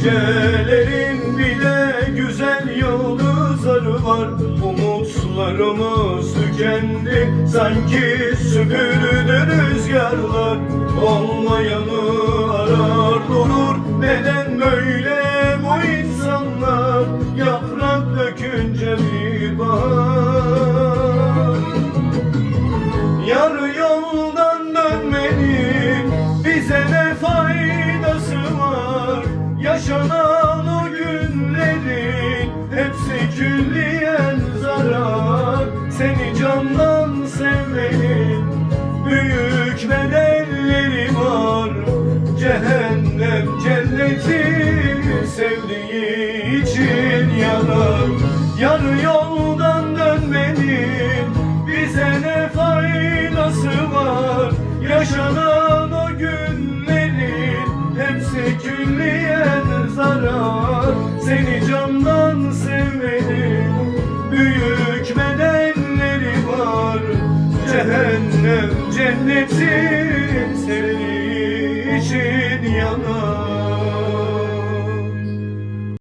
Gecelerin bile güzel yıldızları var. Umutlarımız tükendi, sanki süpürdü rüzgarlar. Olmayanı arar durur, neden böyle bu insanlar? Yaprak dökünce bir bahar. Yarı yoldan dönmenin bize ne faydası var? Yaşanan o günlerin hepsi külliyen zarar. Seni candan sevmenin büyük bedelleri var. Cehennem cenneti sevdiği için yanar. Yarı yoldan dönmenin bize ne faydası var? Yaşanan o günlerin hepsi külliyen zarar. Seni candan sevmenin büyük bedelleri var. Cehennem cenneti sevdiği için yanar.